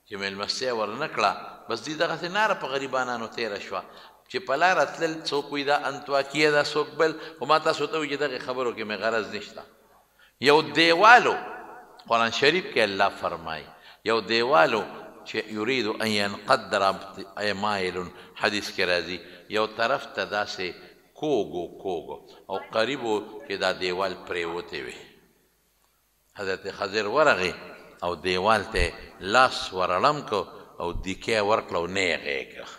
چې مېلمستیا ورنه کړه بس دوی دغسې ناره په غریبانانو تېره شوه چې په لاره تلل څوک وایي دا انطواکیه ده څوک بل خو ما تاسو ته وایي چې دغې خبرو کې مې غرض نشته یو دیوالو قرآن شریف کې الله فرمایي یو دیوالو چې یرید ان ینقدر مایل حدیث کې راځي یو طرف ته داسې کوږو او قریبو چې دا دیوال پرېوتی وي حضرت خضر ورغې او دیوال ته لاس ورړم کو او دیکې ورکړه او نیغې کړه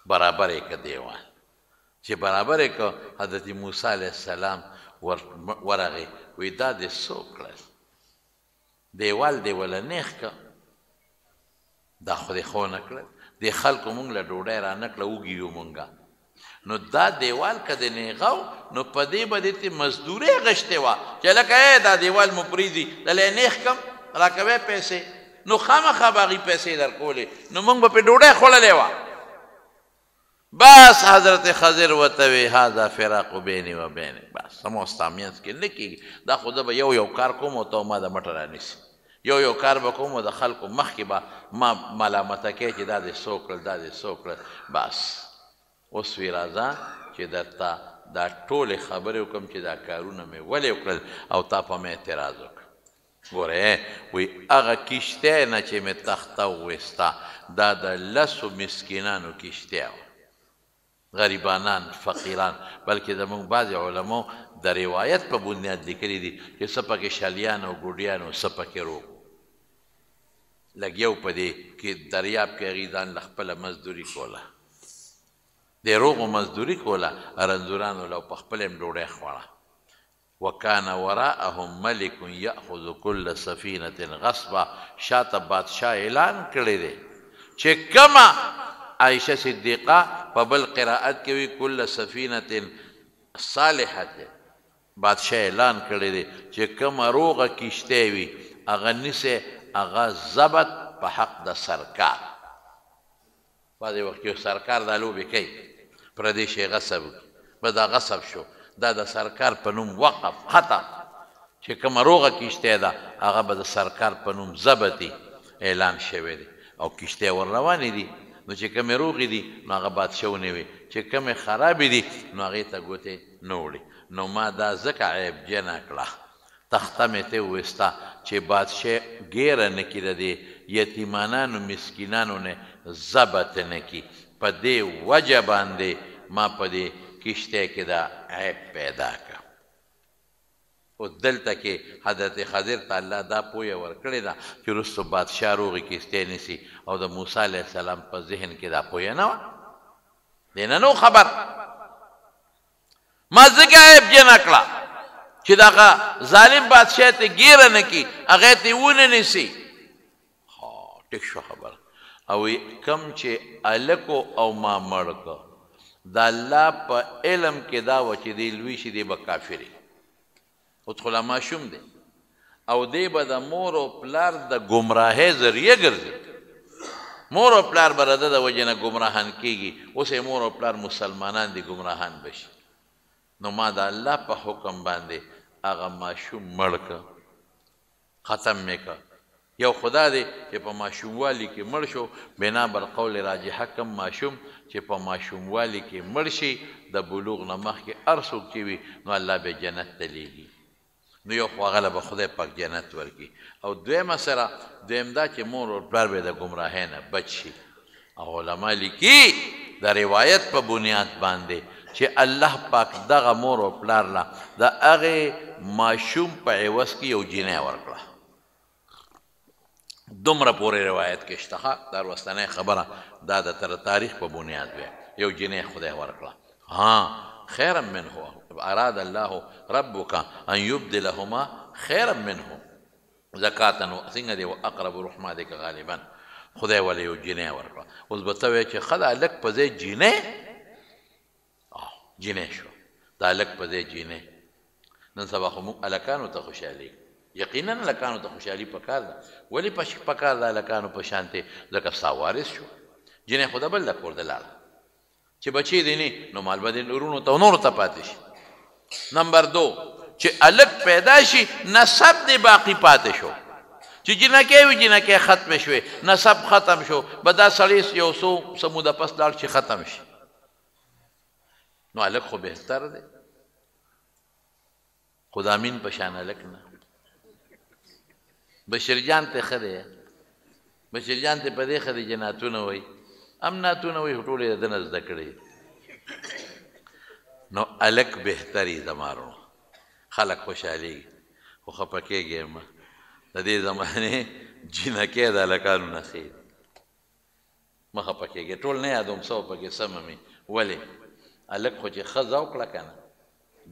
برابر یې که دیوال چې برابر یې که حضرت موسی علیه السلام ورغې وی دا دې څوک کړل دیوال دې وله نیغ که دا خو دې ښه ونه کړل دې خلکو مونږ له ډوډۍ را نه کړه وږي یو مونږه نو دا دیوال که د نیغه و نو په دې به دې ته مزدورۍ غشتې وه چې لکه دا دیوال مو پرېږدي دله یې نیغ کم راکوی پیسې نو خامخا به هغې پیسې درکولې نو مونږ به پرې ډوډۍ خوړلې وه بس حضرت خضر ورته وی هذا فراق بیني و بینک بس زما ستا منځ کې نه کېږي دا خو زه به یو کار کوم او ته ما د مټه رانیسي یو کار به کوم او د خلکو مخکې به ما ملامته کوي چې دا دې څوک کړل دا دې څوک کړل بس اوس وی راځه چې درته دا ټولې خبرې وکړم چې دا کارونه مې ولې وکړل او تا په مې اعتراض وکړ ګوره وی هغه کښتۍ نه چې مې تخته وویسته دا د لسو مسکینانو کښتۍ وه غریبانان فقیران بلکې زموږ بعضې علماو د روایت په بنیاد لیکلي دي چې څه پکې شلیان او ګوډیان او څه پکې روغ لږ یو په دې کې دریاب کې هغې ځان له خپله مزدوري کوله د روغو مزدوري کوله رنځورانو له په خپله هم ډوډۍ خوړه وکان وراءهم ملک یأخذ کل سفینة غصبا شاته بادشاه اعلان کړی دی چې کمه عائشہ صدیقہ په بل قرائت کې وی کل سفینة صالحة بادشاه اعلان کړی دی چې کومه روغه کښتۍ وي هغه نیسئ هغه ضبط په حق د سرکار بعضې وخت کې سرکار دا لوبې کوي پردی شی غصب به دا غصب شو دا د سرکار په نوم وقف ختم چې کومه روغه کښتۍ ده هغه به د سرکار په نوم ضبطي اعلان شوی دی او کښتۍ ور روانې دي نو چې کومې روغې دي نو هغه بادشاه ونیوې چې کومې خرابې دي نو هغې ته ګوتې نه وړي نو ما دا ځکه عیبجنه کړه تخته مې ته وویسته چې بادشاه ګیره نه کړي د دې یتیمانانو مسکینانو نه ضبط نه کړي په دې وجه باندې ما په دې کښتۍ کې دا عیب پیدا کړه اوس دلته کې حضرت خضر ته الله دا پویه ورکړې ده چې وروستو بادشاه روغې کښتۍ نیسي او د موسی علیه السلام په ذهن کې دا پویه نه وه دې نه نو خبر ما ځکه عیبجنه کړه چې دغه ظالم بادشاه ته ګیره نه کړي هغې ته یې ونه نیسي ټیک شو خبره او کم چې هلکو او ما مړ که د الله په علم کې دا وه چې دی لوی شي دی به کافري اوس خو لا ماشوم دی او دی به د مور او پلار د ګمراهۍ ذریعه ګرځي مور او پلار به د ده د وجې نه ګمراهان کېږي اوس یې مور او پلار مسلمانان دي ګمراهان به شي نو ما د الله په حکم باندې هغه ماشوم مړ که ختم مې که یو خدا دی چې په ماشوموالي کې مړ شو بنا بر قول راجحه کم ماشوم چې په ماشوموالي کې مړ شي د بلوغ نه مخکې هر څوک چې وي نو الله به جنت ته لیږي نو یو خو هغه له به خدای پاک جنت ورکړي او دویمه سره دویم دا چې مور او پلار به د ګمراهۍ نه بچ شي او علما لیکي د روایت په بنیاد باندې چې الله پاک دغه مور او پلار له د هغې ماشوم په عوض کې یو جینۍ ورکړه دومره پورې روایت کې شته دا وروستنۍ خبره دا د تر تاریخ په بنیاد وی یو جینۍ خدای ورکړه ها خیرا منه اراد الله ربک ان یبدلهما خیرا منه زکاتا څنګه دی واقرب رحمه دی که غالبا خدای ولې یو جینۍ ورکړه اوس به ته وایې چې ښه دا هلک په ځای جینۍ شو دا هلک په ځای جینۍ نن سبا خو موږ هلکانو ته خوشحالي یقینا هلکانو ته خوشحالي پکار ده ولې پکار ده هلکانو په شانتې ځکه ستا وارث شو جینۍ خو د بل د کور د لاړه چې بچی دی نه نو مال به د ورونو ته نورو ته پاتې شي نمبر دو چې هلک پیدا شي نسب دی باقي پاتې شو چې جنکۍ وي جنکۍ ختمې شوې نسب ختم شو به دا سړی یو څه موده پس لاړ چې ختم شي نو هلک خو بهتر دی خو د امین په شان هلک نه بشرجان ته ښه دی بشرجان ته په دې ښه دی چې نعتونه وایي هم نعتونه وایي خو ټول یې د ده نه زده کړی نو هلک بهتري زما ورونو خلک خوشحالېږي خو خفه کېږي مه د دې زمانې جینکۍ د هلکانو نه ښې مه خفه کېږي ټول نه یادوم څه پکې سمه مې ولې هلک خو چې ښه ذوق که نه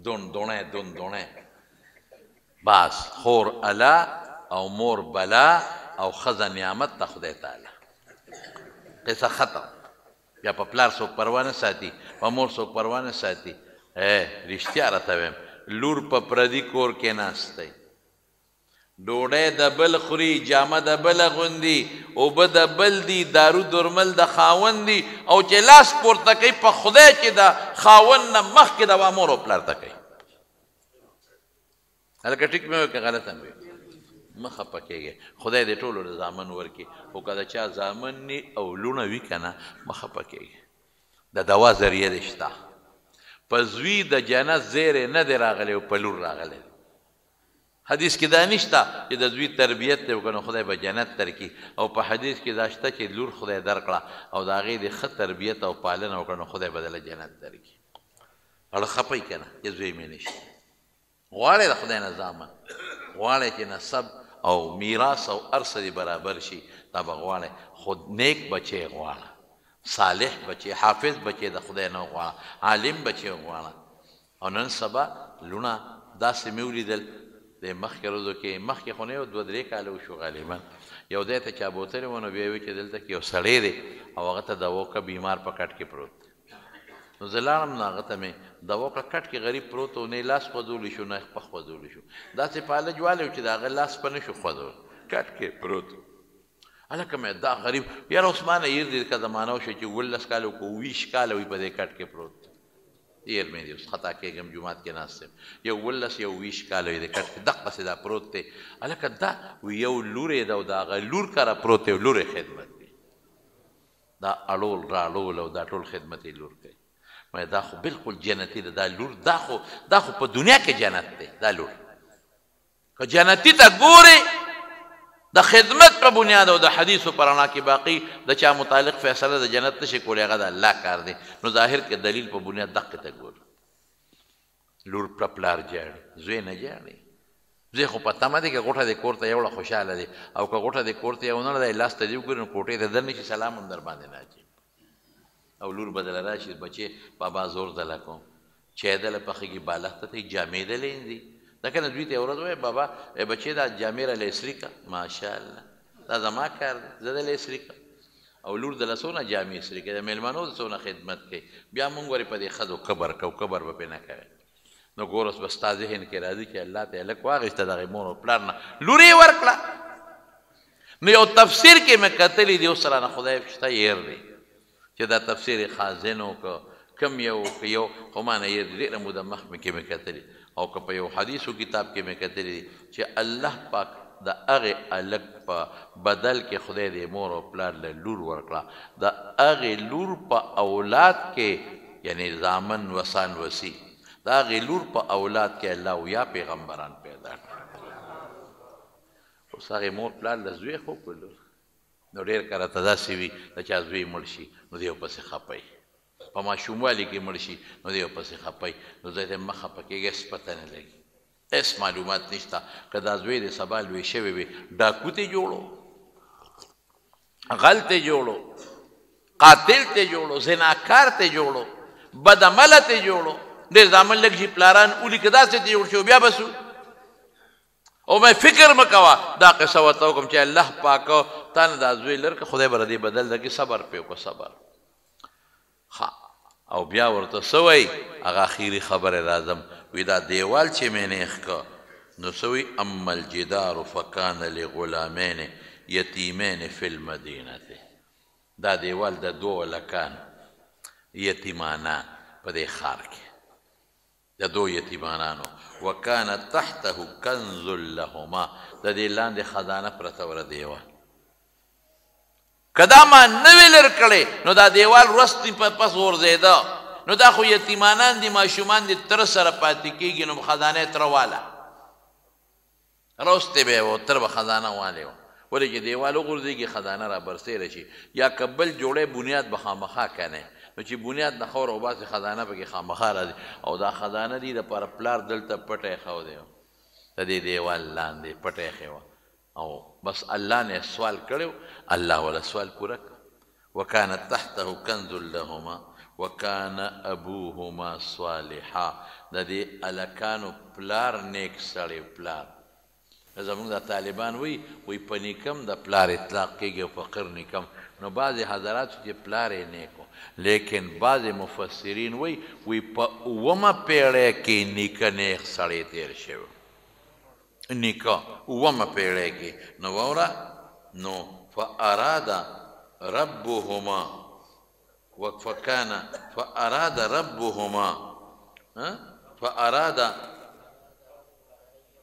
دوڼی بس خور الا او مور بلا او ښځه نعمت ته خدای تعالی قصه ختم بیا په پلار څوک پروا نه ساتي په مور څوک پروا نه ساتي رښتیا راته وایم لور په پردي کور کې ناستی ډوډۍ د بل خوري جامه د بل اغوندي اوبه د بل دي دارو درمل د خاوند دي او چې لاس پورته کوي په خدای چې د خاوند نه مخکې د مور او پلار ته کوي هلکه ټیک مې وایي که غلط هم وي مه خفه کېږئ خدای دې ټولو له زامن ورکړي خو که د چا زامن ني او لوڼه وي که نه مه خفه کېږئ د دوا ذریعه دې شته په زوی د جنت زیری نه دی راغلی او په لور راغلی حدیث کې دا نشته چې د زوی تربیت دی وکړه نو خدای به جنت درکړي او په حدیث کې دا شته چې لور خدای درکړه او د هغې د ښه تربیت او پالنه وکړه نو خدای به دله جنت درکړي اړه خفه که نه چې زوی مې نشته غواړئ د خدای نه زامن غواړئ چې نسب او میراث او هر څه دې برابر شي دا به غواړئ خو نیک بچی غواړه صالح بچی حافظ بچی د خدای نه غواړه عالم بچی غواړه او نن سبا لوڼه داسې مې ولیدل د مخکې ورځو کې مخکې خو نه یو دوه درې کاله وشو غالبا یو ځای ته چا بوتلی و نو بیا وایي چې دلته کې یو سړی دی او هغه ته دوا وکړه بیمار په کټ کې پروت نو زه لاړم نو هغه ته مې دوا وکړه کټ کې غریب پروت و نه یې لاس خوځولی شو نه یې پخ خوځولی شو داسې فالج والی و چې د هغه لاس په نه شو خوځول کټ کې پروت هلکه مې دا غریب یاره اوس ما نه هېر دی که زمانه وشوه چې 18 کاله وکړو 20 کاله وي په دې کټ کې پروت هېر مې دی اوس خطا کېږم جومات کې ناست یم یو 18 یو 20 کاله وي د کټ کې دقسې دا پروت دی هلکه دا یو لور یې ده او د هغه لور کره پروت دی او لور یې خدمت دی دا اړول راړول او دا ټول خدمت یې لور کوي دا خو بالکل جنتي ده دا لور دا خو په دنیا کې جنت دی دا لور که جنتي ته ګورې د خدمت په بنیاد او د حدیثو په رڼا کې باقي د چا متعلق فیصله د جنت نشي کولی هغه د الله کار دی نو ظاهر کې دلیل په بنیاد دقې ته ګوري لور په پلار جاړي زوی نه جاړي زوی خو په تمه دی که غوټه د کور ته یوړه خوشحاله دی او که غوټه د کور ته یو نه دی لاس ته دې وګوري نو کوټې ته درنشي سلام هم در باندې نه اچي او لور بدله راشي بچې بابا زور دله کوم چای دله پخېږي بالښت ته یې جامې دله اینځي دا کنه دوی ته یو ورځ ووایي بابا بچې دا جامې راله اسري کړه ماشاءالله دا زما کار دی زه دله اسري کړه او لور دله څونه جامې اسري کوي د مېلمنو د څونه خدمت کوي بیا مونږ ورې په دې ښځو قبر کوو قبر به پرې نه کوي نو ګور اوس به ستا ذهن کې راځي چې الله ته هلک واخېسته دغې مور او پلار نه لور یې ورکړه نو یو تفسیر کې مې کتلی دی اوس رانه خدای شته هېر دی چې دا تفسیر خازنو که کم یو که یو خو ما نه هېر دی ډېره موده مخکې مې کتلی او که په یو حدیثو کتاب کې مې کتلی دی چې الله پاک د هغې هلک په بدل کې خدای د مور او پلار له لور ورکړه د هغې لور په اولاد کې یعنی زامن وسان وسی د هغې لور په اولاد کې الله ویا پیغمبران پیدا کړه اوس هغې مور پلار له زوی خو په لور نو ډېر کله ته داسې وي د چا زوی مړ شي نو دی ورپسې خپی په ماشوموالي کې مړ شي نو دی ورپسې خپی نو ځای ته مه خفه کېږي هېڅ پته نه لګي هېڅ معلومات نشته که دا زوی د سبا لوی شوی وي ډاکو ته جوړو غل ته جوړو قاتل ته جوړو زناکار ته جوړو بدعمله ته جوړو ډېر زامن لږ شي پلاران اولي که داسې ته جوړ شي بیا به سو او مې فکر مه کوه دا قصه ورته وکړم چې الله پاکه تا نه دا زوی لرکه خدای به ردې بدل درکړي صبر پرې وکړه صبر او بیا ورته څه وایي هغه اخري خبره راځم وی دا دیوال چې مې نیخ که نو څه وایي اما الجدار فکان لغلامین یتیمین فی المدینه دا دیوال د دوه هلکان یتیمانان په دې ښار کې د دوه یتیمانانو وکان تحته کنز لهما د دې لاندې خزانه پرته وره دیوال که دا ما نه وی لر کړی نو دا دیوال وروستې پس غورځېده نو دا خو یتیمانان دي ماشومان دي تره سره پاتې کېږي نو خزانه یې تره واله وروستې به یې و تره به خزانه والې وه ولې چې دیوال وغورځېږي خزانه را برسېره شي یا که بل جوړی بنیاد به خامخا کنی نو چې بنیاد نه خور وباسي خزانه پکې خامخا راځي او دا خزانه دي دپاره پلار دلته پټی ښو دی د دې دیوال لاندې پټی ښی وه او بس الله نه سوال کړی الله ولا سوال پوره کړ وکان تحته کنز لهما وکان ابوهما صالحا د دې هلکانو پلار نیک سړی پلار زمونږ دا طالبان وی په نیکم د پلار اطلاق کېږي او فقیر نیکم نو بعضې حضراتو چې پلار یې نیک لیکن بعضې مفسرین وی په اومه پیړۍ کې نیکه نیک سړی تیر شوی نیکه اومه پیړۍ کې نو واوره نو فاراد ربهما فاراد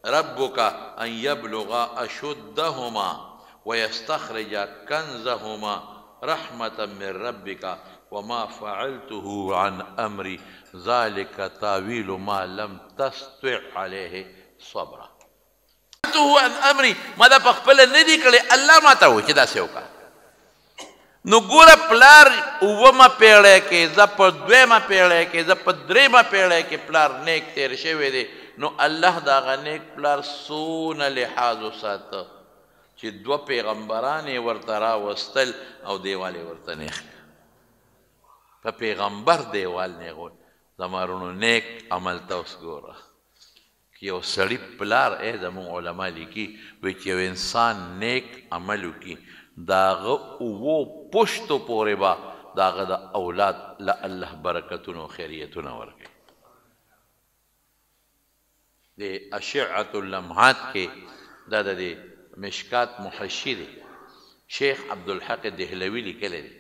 ربك أن يبلغا أشدهما ويستخرج كنزهما رحمة من ربك وما فعلته عن أمري ذلك تاويل ما لم تستطع عليه صبرا عن أمري ماذا بخبل ندي كلي الله ما تاوي كده سيوكا نو ګوره پلار اومه پیړۍ کې زه په دویمه پیړۍ کې زه په درېیمه پیړۍ کې پلار نیک تیر شوی دی نو الله د هغه نیک پلار څونه لحاظ وساته چې دوه پیغمبران یې ورته راوستل او دیوال یې ورته نیغ په پیغمبر دیوال نیغول زما وروڼو نیک عمل ته اوس ګوره که یو سړي پلار زموږ علما لیکي وایي چې یو انسان نیک عمل وکړي د هغه اوو پشتو پورې به د هغه د اولاد له الله برکتونه او خیریتونه ورکوي د اشعة اللمحات کې دا د مشکات محشي دی شیخ عبدالحق دهلوي لیکلی دی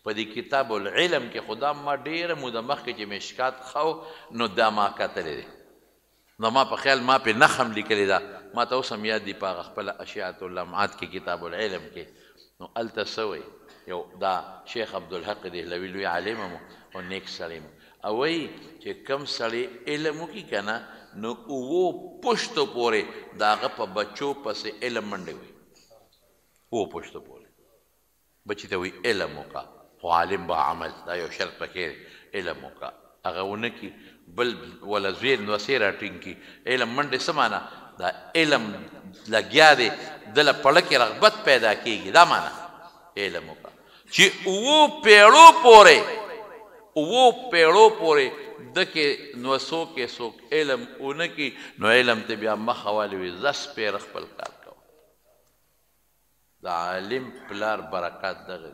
په دې کتاب العلم کې خدا ما ډېره موده مخکې چې مشکات خو نو دا ما کتلی دی نو ما په خیال ما پې نښه هم لیکلې ده ما ته اوس هم یاد دي په هغه خپله اشعة اللمحات کې کتاب العلم کې نو هلته څه وایي یو دا شیخ عبدالحق دهلوي لوی عالم هم او نیک سړی م او وایي چې کوم سړی علم وکړي که نه نو اوو پشتو پورې د هغه په بچو پسې علم منډې وي اوو پشتو پورې بچي ته وایي علم وکړه خو عالم به عمل دا یو شرط پکې علم وکړه هغه ونه کړي بل ولا زوی نوسې راټینګ کړي علم منډې څه معنا دا علم لګیا دی دله پړه کې رغبت پیدا کېږي دا معنا علم وکړه چې اوو پیړو پورې دکې نوسو کې څوک علم ونه کړي نو علم ته بیا مخه والی وي زس پېره خپل کار کوه د عالم پلار برکات دغه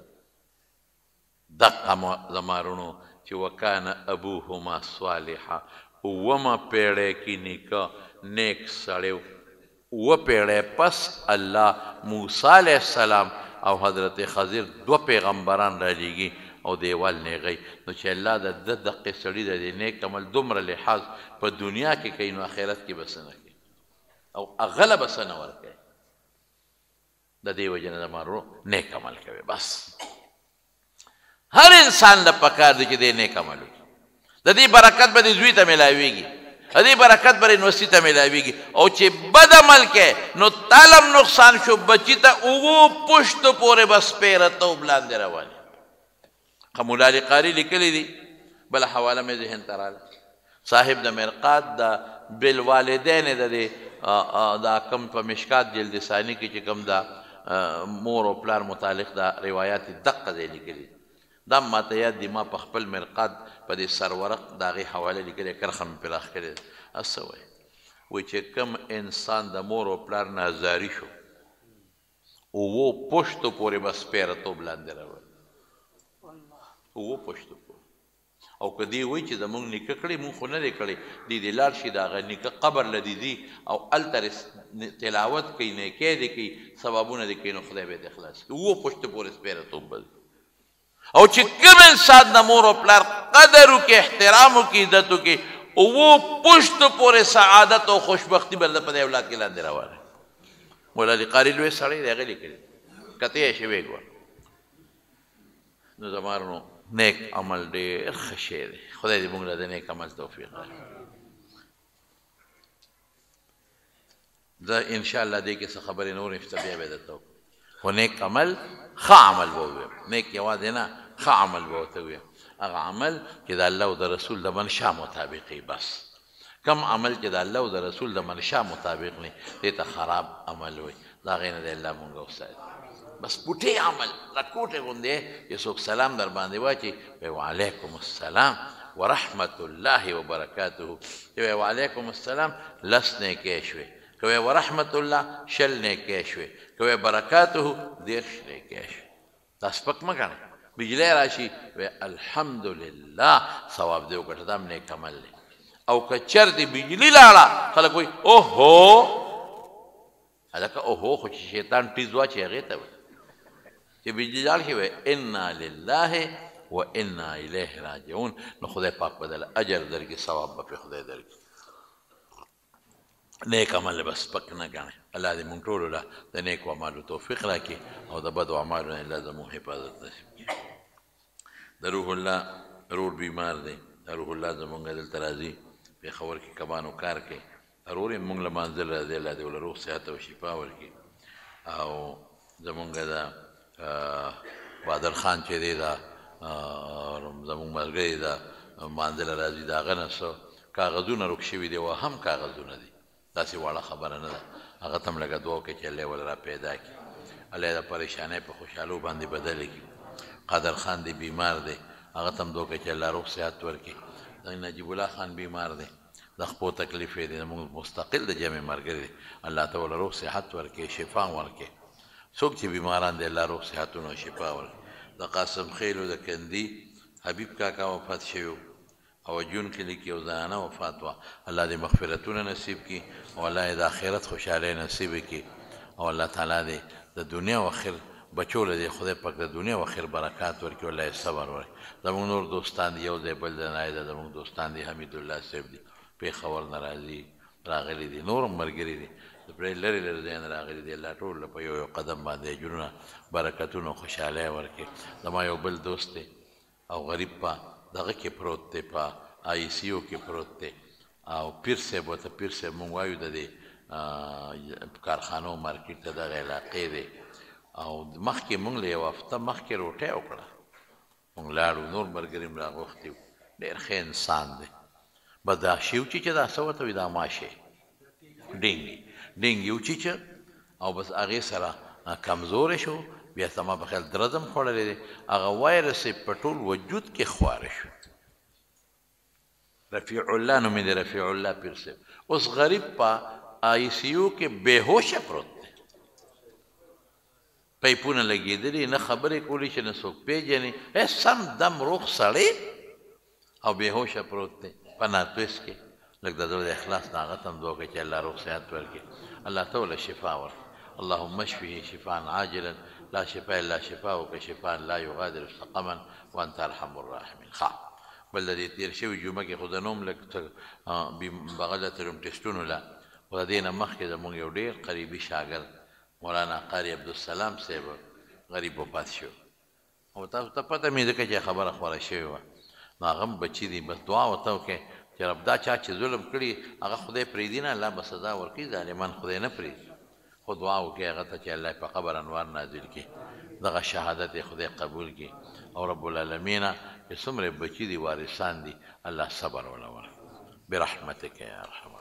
دقه زما وروڼو چې وکانه ابوهما صالحا اومه پیړۍ کې نیکه نیک سړی اوه پیړۍ پس الله موسی علیه السلام او حضرت خضر دوه پیغمبران رالیږي او دیوال نیغی نو چې الله د دقې سړي د دې نیک عمل دومره لحاظ په دنیا کې کوي نو آخرت کې به څه نه کوي او هغه له به څه نه ورکوي د دې وجې نه زما ورو نیک عمل کوي بس هر انسان له پکار دی چې دی نیک عمل وکړي د دې برکت به دې زوی ته میلاویږي د دې برکت به یونیورسټي ته میلاویږي او چې بد عمل کوې نو تالم نقصان شو بچي ته اوو پشتو پورې به سپېره توب لاندې روانې مولا علي قاري لیکلی دي بله حواله مې ذهن ته راله صاحب د مرقات د بالوالدین د دې دا کم په مشکات جلد ثاني کې چې کوم دا مور او پلار متعلق دا روایات دقه ځای لیکلي دا ماته یاد دي ما په خپل مرقات په دې سرورق د هغې حواله لیکلې کرښه مې پرې راښکلې ده څه وایي چې کوم انسان د مور او پلار نه ازاري شو اوو پشتو پورې به سپېره توب لاندې راوړي اوو پشتو پورې او که دی وایي چې زمونږ نیکه کړی مونږ خو نه دی کړی دی دې لاړ شي د هغه نیکه قبر له دې ځي او هلته تلاوت کوي نیکی دې کوي ثوابونه دې کوي نو خدای به دې خلاص کړي اوو پشتو پورې سپېره توب به او چې کوم انسان د مور او پلار قدر وکړي احترام وکړي عزت وکړي اوو پشتو پورې سعادت او خوشبختي به په دې اولاد کې لاندې روانه مولا علي قاري لوی سړی دی هغه لیکلي کته یې شوی ګوره نو زما نو نیک عمل ډېر ښه شی دی خدای دې موږ له د نیک عمل توفیق راکړي زه انشاءالله دې کې څه خبرې نور نشته بیا به درته وکړم خو نیک عمل ښه عمل به ووایم نیک یوازې نه ښه عمل به ورته ووایم هغه عمل چې د الله او د رسول د منشا مطابق وي بس کم عمل چې د الله او د رسول د منشا مطابق نه دې ته خراب عمل وي د هغې نه د الله مونږ وساتي بس پوټې عمل لکوټې غوندې چې څوک سلام در باندې واچي وایي وعلیکم السلام ورحمة الله وبرکاته چې وایي وعلیکم السلام لس نیکۍ شوې که وایي ورحمة الله شل نیکۍ شوې که وایي برکاته دېرش نیکۍ شوې دا سپک مه ګڼئ بجلی راشي وایي الحمدلله ثواب دې وګټه دا هم نیک عمل دی او که چرتې بجلی لاړه خلک وایي اوهو هلکه اوهو خو چې شیطان ټیز واچي هغې ته وایي چې بجلی لاړ شي وایي انا لله و انا الیه راجعون نو خدای پاک به دله اجر درکړي ثواب به پرې خدای درکړي نیک عمل به سپک نه ګڼئ الله دې مونږ ټولو له د نیکو اعمالو توفیق راکړي او د بدو اعمالو نه الله زموږ حفاظت نصیب کړي د روح الله رور بیمار دی د روح الله زمونږ دلته راځي پېښور کې کبانو کار کوي رور یې مونږ له منزل راځي الله دې ورله روغ صحت او شفا ورکړي او زمونږ د بادر خان چې دی دا زمونږ ملګری دا منزل راځي د هغه نه څه کاغذونه روک شوي دي او هم کاغذونه دي داسې واړه خبره نه ده هغه ته هم لږه دعا وکړئ چې الله یې ول را پیدا کړي الله یې د پریشانۍ په خوشحالو باندې بدله کړي قادر خان دی بیمار دی هغه ته هم دعا وکړئ چې الله روغ صحت ورکړي نجیب الله خان بیمار دی د خپو تکلیف یې دی زموږ مستقل د جمع ملګری دی الله ته ول روغ صحت ورکړي شفا ورکړي څوک چې بیماران دی الله روغ صحتونه او شفا ورکړي د قاسم خیلو د کندي حبیب کاکا وفات شوی او جون کلي کې یو زنانه وفات وه الله دې مغفرتونه نصیب کړي او الله یې د آخرت خوشحالۍ نصیب کړي او الله تعالی دې د دنیا او آخر بچو له دې خدای پاک د دنیا او آخر برکات ورکړي او الله یې صبر ورکړي زموږ نور دوستان دي یو ځای بل ځای نه ده زموږ دوستان دي حمیدالله صاحب دي پېښور نه راځي راغلي دي نور هم ملګري دي د پرې لرې لرې ځای نه راغلي دي الله ټول په یو یو قدم باندې اجرونه برکتونه او خوشحالۍ ورکړي زما یو بل دوست دی او غریب په دغه کې پروت دی په آی سی یو کې پروت دی او پیر صاحب ورته پیر صاحب مونږ وایو د دې کارخانو مارکیټ ته دغه علاقې دی او مخکې مونږ له یو هفته مخکې روټۍ وکړه مونږ لاړو نور ملګري م راغوښتي وو ډېر ښه انسان دی بس دا شیوچي چې دا څه ورته وایي دا ماشی ډینګ یو چیچه او بس هغې سره کمزوری شو بیا ته ما په خیال درزم خوړلی دی هغه وایرس یې په ټول وجود کې خواره شو رفیع الله نومې دی رفیع الله پیر صاحب اوس غریب په آی سی یو کې بېهوشه پروت دی پیپونه لګېدلي نه خبرې کولی چې نه څوک پېژني سم دم روغ سړی او بېهوشه پروت دی په ناتویس کې لږ د زړه د اخلاص نه هغه ته هم دعا کوي چې الله روغ صحت ورکړي الله ته له شفا ورکړي اللهم اشفه شفاء عاجلا لا شفاء الا شفاءك شفاء لا يغادر سقما وانت ارحم الراحمين بل د دې تېر شوي جمعه کې خو د نوم لږ بغل ته روم ټسټونو له خو د دې نه مخکې زموږ یو ډېر قریبي شاګرد مولانا قاری عبدالسلام صاحب غریب وفات شو او تاسو ته پته مې ځکه چې خبره خوره شوې وه نو هغه هم بچي دي بس دعا ورته وکړئ چې رب دا چا چې ظلم کړي هغه خدای پرېږدي نه الله به سزا ورکړي ظالمان خدای نه پرېږدي خو دعا وکړئ هغه ته چې الله په قبر انوار نازل کړي دغه شهادت یې خدای قبول کړي او رب العالمین چې څومره بچي دي وارثان دي الله صبر وله ورکړي برحمتک یا ارحم